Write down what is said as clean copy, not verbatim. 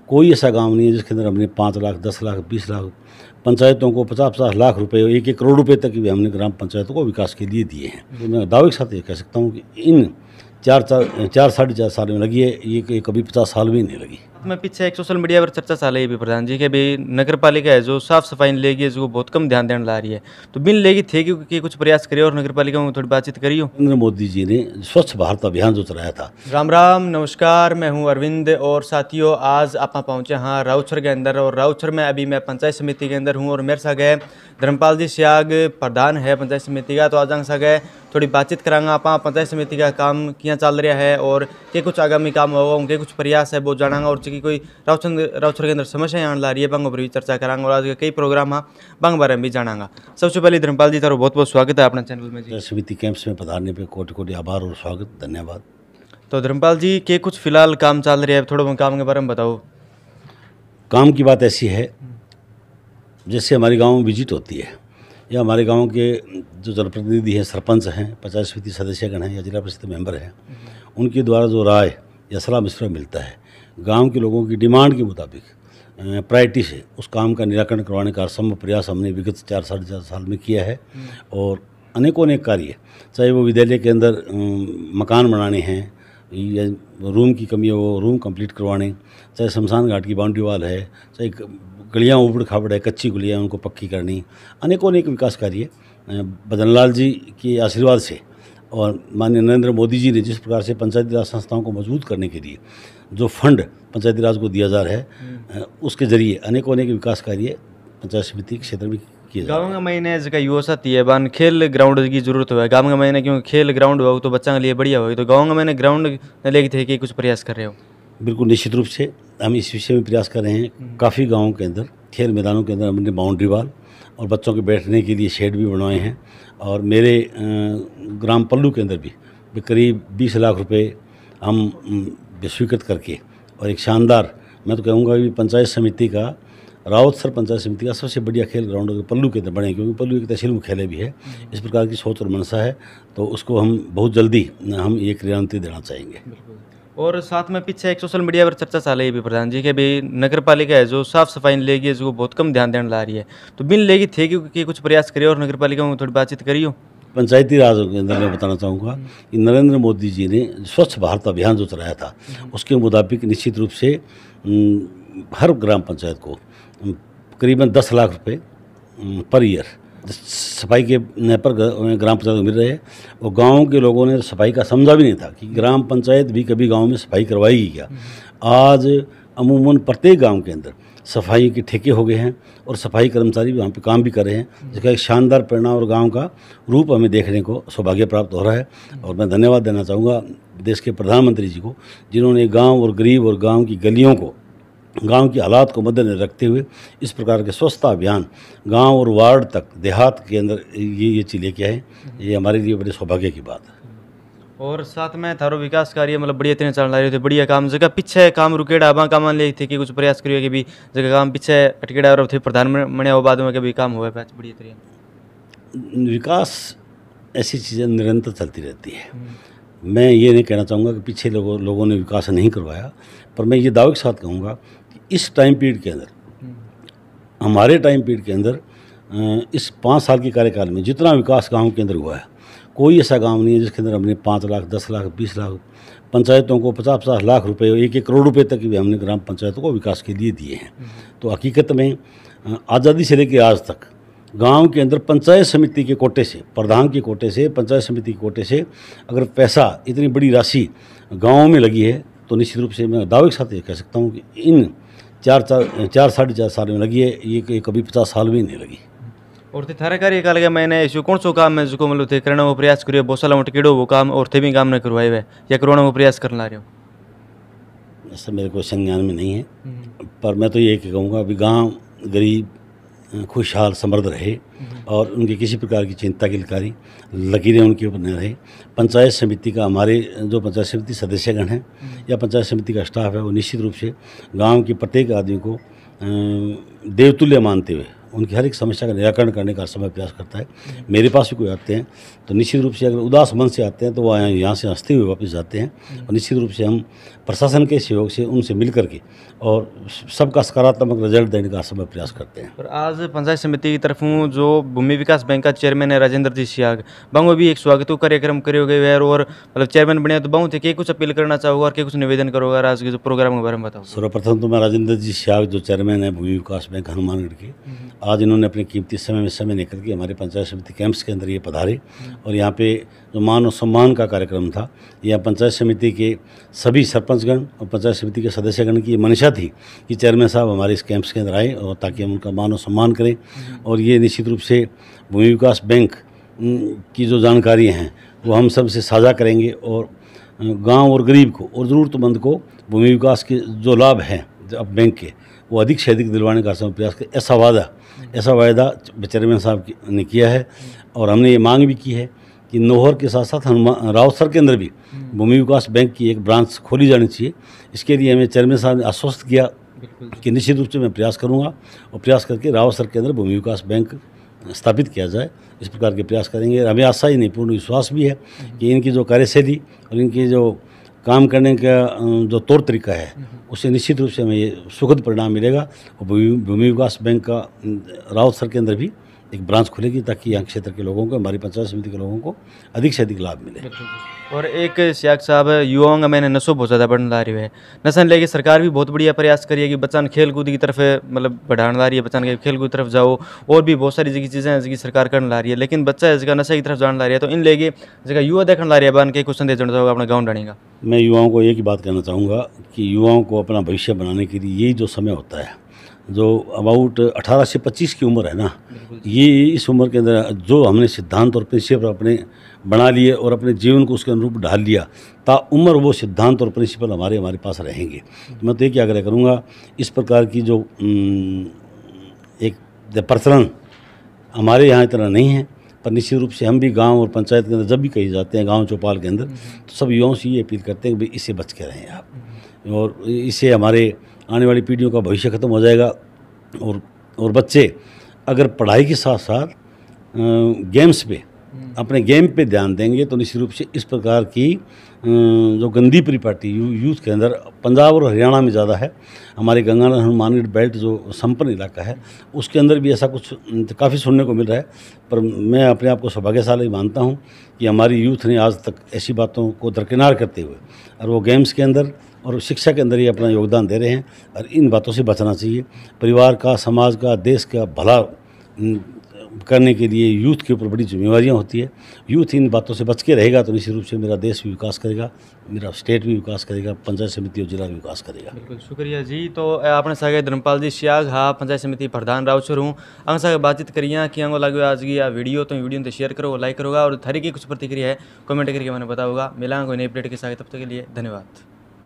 कोई ऐसा गांव नहीं है जिसके अंदर हमने 5 लाख, 10 लाख, 20 लाख पंचायतों को 50-50 लाख रुपए, 1-1 करोड़ रुपए तक भी हमने ग्राम पंचायतों को विकास के लिए दिए हैं। तो मैं दावे के साथ ये कह सकता हूँ कि इन 4 साढ़े 4 साल में लगी है, ये कभी 50 साल में नहीं लगी। मैं पीछे एक सोशल मीडिया पर चर्चा चल रही है भी प्रधान जी के भी नगर पालिका है जो साफ सफाई लेगी है, जो बहुत कम ध्यान देने ला रही है, तो बिन लेगी थे कि कुछ प्रयास करिए और नगर पालिका में थोड़ी बातचीत करियो। नरेंद्र मोदी जी ने स्वच्छ भारत अभियान जो चलाया था। राम राम, नमस्कार, मैं हूं अरविंद और साथियों आज आप पहुंचे हाँ राउछर के अंदर, और राउछर में अभी मैं पंचायत समिति के अंदर हूं और मेरे साथ है धर्मपाल जी सियाग, प्रधान है पंचायत समिति का। तो आज संग है थोड़ी बातचीत करांगा आप पंचायत समिति का काम क्या चल रहा है और के कुछ आगामी काम होगा, उनके कुछ प्रयास है वो जानांगा, और की कोई राउछर के अंदर समस्याएं आने ला रही है बंग पर भी चर्चा करांगा, और आज के कई प्रोग्राम हाँ बंग बारे में भी जानांगा। सबसे पहले धर्मपाल जी तारो बहुत बहुत स्वागत है अपना चैनल में जी। समिति कैंप्स में पधारने पे कोटि कोटि आभार और स्वागत, धन्यवाद। तो धर्मपाल जी के कुछ फिलहाल काम चल रही है, थोड़ा बहुत काम के बारे में बताओ। काम की बात ऐसी है जैसे हमारे गांव में विजिट होती है या हमारे गांव के जो जनप्रतिनिधि हैं, सरपंच हैं, पंचायत समिति सदस्यगण हैं या जिला परिषद मेंबर हैं, उनके द्वारा जो राय या सलाह मशवरा मिलता है गांव के लोगों की डिमांड के मुताबिक प्रायोरिटी से उस काम का निराकरण करवाने का असंभव प्रयास हमने विगत 4 साल में किया है। और अनेकों अनेक कार्य, चाहे वो विद्यालय के अंदर मकान बनाने हैं या रूम की कमी है वो रूम कंप्लीट करवाने, चाहे शमशान घाट की बाउंड्री वाल है, चाहे गलियाँ उबड़ खाबड़ है, कच्ची गलियाँ उनको पक्की करनी, अनेकों अनेक विकास कार्य बदनलाल जी के आशीर्वाद से और माननीय नरेंद्र मोदी जी ने जिस प्रकार से पंचायती राज संस्थाओं को मजबूत करने के लिए जो फंड पंचायती राज को दिया जा रहा है उसके जरिए अनेकों अनेक विकास कार्य पंचायत समिति के क्षेत्र में किए जा रहे हैं। गाँव का महीने जगह युवा साथी है बान खेल ग्राउंड की जरूरत है गाँव का महीने, क्योंकि खेल ग्राउंड हो तो बच्चों के लिए बढ़िया हो, तो गाँव का महीने ग्राउंड लेके थे कि कुछ प्रयास कर रहे हो। बिल्कुल निश्चित रूप से हम इस विषय में प्रयास कर रहे हैं। काफ़ी गाँवों के अंदर खेल मैदानों के अंदर हमने बाउंड्री वाल और बच्चों के बैठने के लिए शेड भी बनवाए हैं, और मेरे ग्राम पल्लू के अंदर भी करीब 20 लाख रुपए हम स्वीकृत करके और एक शानदार, मैं तो कहूँगा कि पंचायत समिति का राउतसर पंचायत समिति का सबसे बढ़िया खेल ग्राउंड पल्लू के अंदर बने, क्योंकि पल्लू एक तहसील मुख्यालय भी है। इस प्रकार की सोच और मनसा है, तो उसको हम बहुत जल्दी हम ये क्रियान्वित देना चाहेंगे। और साथ में पीछे एक सोशल मीडिया पर चर्चा चल रही है भी प्रधान जी के भी नगर पालिका है जो साफ सफाई लेगी है, जो बहुत कम ध्यान देने ला रही है, तो बिन लेगी थे कि कुछ प्रयास करिए और नगर पालिका में थोड़ी बातचीत करियो। पंचायती राज के अंदर मैं बताना चाहूँगा कि नरेंद्र मोदी जी ने स्वच्छ भारत अभियान जो चलाया था उसके मुताबिक निश्चित रूप से हर ग्राम पंचायत को करीबन 10 लाख रुपए पर ईयर सफाई के पर ग्राम पंचायत को मिल रहे हैं। और गाँव के लोगों ने सफाई का समझा भी नहीं था कि ग्राम पंचायत भी कभी गाँव में सफाई करवाएगी क्या। आज अमूमन प्रत्येक गाँव के अंदर सफाई के ठेके हो गए हैं और सफाई कर्मचारी वहाँ पे काम भी कर रहे हैं, जिसका एक शानदार परिणाम और गांव का रूप हमें देखने को सौभाग्य प्राप्त हो रहा है। और मैं धन्यवाद देना चाहूँगा देश के प्रधानमंत्री जी को, जिन्होंने गांव और गरीब और गांव की गलियों को, गांव की हालात को मद्देनजर रखते हुए इस प्रकार के स्वच्छता अभियान गांव और वार्ड तक, देहात के अंदर ये चीज़ लेके आए। ये हमारे लिए बड़े सौभाग्य की बात है। और साथ में थारो विकास कार्य मतलब बढ़िया तरह चल रहे थे, बढ़िया काम जगह पीछे काम रुकेड़ा बा काम ले थे कि कुछ प्रयास करिए कि भी जगह काम पीछे अटकेड़ा और थे प्रधानमंत्री हो बाद में कभी काम हुआ बढ़िया तरह। विकास ऐसी चीज़ें निरंतर चलती रहती है। मैं ये नहीं कहना चाहूँगा कि पीछे लोगों ने विकास नहीं करवाया, पर मैं ये दावे के साथ कहूँगा कि इस टाइम पीरियड के अंदर, हमारे टाइम पीरियड के अंदर इस 5 साल के कार्यकाल में जितना विकास गाँव के अंदर हुआ है, कोई ऐसा गांव नहीं है जिसके अंदर हमने 5 लाख, 10 लाख, 20 लाख पंचायतों को 50-50 लाख रुपए, 1-1 करोड़ रुपए तक भी हमने ग्राम पंचायतों को विकास के लिए दिए हैं। तो हकीकत में आज़ादी से लेकर आज तक गांव के अंदर पंचायत समिति के कोटे से, प्रधान के कोटे से, पंचायत समिति के कोटे से अगर पैसा, इतनी बड़ी राशि गाँव में लगी है, तो निश्चित रूप से मैं दावे के साथ ये कह सकता हूँ कि इन 4 साढ़े 4 साल में लगी है, ये कभी 50 साल में नहीं लगी। और थे थारे कार्यकाल के मैंने ऐसे कौन सो काम है जो मतलब थे करने वो प्रयास करियो, बहुत साल टिकेड़ो वो काम और थे भी काम न करवाए हुए या करवाने वो प्रयास करना रहे हो? ऐसा मेरे को संज्ञान में नहीं है, पर मैं तो ये कहूँगा कि गांव गरीब खुशहाल समृद्ध रहे और उनकी किसी प्रकार की चिंता की लकारी लकीरें उनके ऊपर न रहे। पंचायत समिति का, हमारे जो पंचायत समिति सदस्यगण हैं या पंचायत समिति का स्टाफ है, वो निश्चित रूप से गाँव के प्रत्येक आदमी को देवतुल्य मानते हुए उनकी हर एक समस्या का निराकरण करने का समय प्रयास करता है। मेरे पास भी कोई आते हैं तो निश्चित रूप से अगर उदास मन से आते हैं तो वो यहाँ से हंसते हुए वापस जाते हैं, और निश्चित रूप से हम प्रशासन के सहयोग से उनसे मिल करके और सबका सकारात्मक रिजल्ट देने का समय प्रयास करते हैं। और आज पंचायत समिति की तरफों जो भूमि विकास बैंक का चेयरमैन है राजेंद्र जी सियाग, बांगो भी एक स्वागत कार्यक्रम करे गए है और मतलब चेयरमैन बने तो बहुत के कुछ अपील करना चाहोगा और के कुछ निवेदन करोगा आज के जो प्रोग्राम के बारे में बताओ। सर्वप्रथम तो मैं राजेंद्र जी सियाग जो चेयरमैन है भूमि विकास बैंक हनुमानगढ़ के, आज इन्होंने अपने कीमती समय निकल के हमारे पंचायत समिति कैंप्स के अंदर ये पधारे और यहाँ पे जो मान और सम्मान का कार्यक्रम था, यह पंचायत समिति के सभी सरपंचगण और पंचायत समिति के सदस्यगण की मंशा थी कि चेयरमैन साहब हमारे इस कैंप्स के अंदर आए और ताकि हम उनका मान और सम्मान करें। और ये निश्चित रूप से भूमि विकास बैंक की जो जानकारी हैं वो हम सब से साझा करेंगे और गांव और गरीब को और ज़रूरतमंद को भूमि विकास के जो लाभ हैं अब बैंक के वो अधिक से अधिक दिलवाने का हम प्रयास करें। ऐसा वायदा चेयरमैन साहब ने किया है और हमने ये मांग भी की है कि नौहर के साथ साथ रावसर के अंदर भी भूमि विकास बैंक की एक ब्रांच खोली जानी चाहिए। इसके लिए हमें चेयरमैन साहब ने आश्वस्त किया कि निश्चित रूप से मैं प्रयास करूंगा और प्रयास करके रावसर के अंदर भूमि विकास बैंक स्थापित किया जाए। इस प्रकार के प्रयास करेंगे। हमें आशा ही नहीं पूर्ण विश्वास भी है कि इनकी जो कार्यशैली और इनकी जो काम करने का जो तौर तरीका है उससे निश्चित रूप से हमें ये सुखद परिणाम मिलेगा और भूमि विकास बैंक का रावसर के अंदर भी एक ब्रांच खुलेगी ताकि यहाँ क्षेत्र के लोगों को, हमारी पंचायत समिति के लोगों को अधिक से अधिक लाभ मिले। और एक सियाग साहब युवाओं का मैंने नशो बहुत ज़्यादा बढ़ने ला रही है, नशा लेके सरकार भी बहुत बढ़िया प्रयास करिए कि बच्चा खेल कूद की तरफ मतलब बढ़ाने ला रही है, बच्चा के खेल कूद की तरफ जाओ और भी बहुत सारी चीज़ें हैं जिसकी सरकार करने ला रही है, लेकिन बच्चा इसका नशे की तरफ जाने ला रही है तो इन लेके जगह युवा देखने ला रही है बन के कुछ संदेश देना चाहोगे अपने गाँव डाणी का। मैं युवाओं को एक ही बात कहना चाहूँगा कि युवाओं को अपना भविष्य बनाने के लिए यही जो समय होता है, जो अबाउट 18 से 25 की उम्र है ना, ये इस उम्र के अंदर जो हमने सिद्धांत और प्रिंसिपल अपने बना लिए और अपने जीवन को उसके अनुरूप ढाल लिया, ताउम्र वो सिद्धांत और प्रिंसिपल हमारे पास रहेंगे। तो मैं तो ये आग्रह करूँगा, इस प्रकार की जो एक प्रचलन हमारे यहाँ इतना नहीं है, पर निश्चित रूप से हम भी गांव और पंचायत के अंदर जब भी कहीं जाते हैं, गांव चौपाल के अंदर, तो सब युवाओं से ये अपील करते हैं कि भाई इससे बच के रहें आप, और इससे हमारे आने वाली पीढ़ियों का भविष्य खत्म हो जाएगा। और बच्चे अगर पढ़ाई के साथ साथ गेम्स पे अपने गेम पे ध्यान देंगे तो निश्चित रूप से इस प्रकार की जो गंदी परिपाटी यूथ के अंदर पंजाब और हरियाणा में ज़्यादा है, हमारे गंगानगर हनुमानगढ़ बेल्ट जो संपन्न इलाका है उसके अंदर भी ऐसा कुछ काफ़ी सुनने को मिल रहा है। पर मैं अपने आप को सौभाग्यशाली मानता हूँ कि हमारी यूथ ने आज तक ऐसी बातों को दरकिनार करते हुए और वो गेम्स के अंदर और शिक्षा के अंदर ही अपना योगदान दे रहे हैं, और इन बातों से बचना चाहिए। परिवार का, समाज का, देश का भला करने के लिए यूथ के ऊपर बड़ी जिम्मेवारियां होती है। यूथ इन बातों से बच के रहेगा तो निश्चित रूप से मेरा देश भी विकास करेगा, मेरा स्टेट भी विकास करेगा, पंचायत समिति और जिला भी विकास करेगा। बिल्कुल शुक्रिया जी। तो आपने सागे धर्मपाल जी सियाग हाँ पंचायत समिति प्रधान रावचर हूँ अंग सागे बातचीत करिए कि अंगो लगे आज की वीडियो तो वीडियो तो शेयर करो, लाइक करोगा और थारी की कुछ प्रतिक्रिया है कमेंट करके मैंने बताऊंगा। मिला कोई नई अपडेट के साथ, तब तक के लिए धन्यवाद।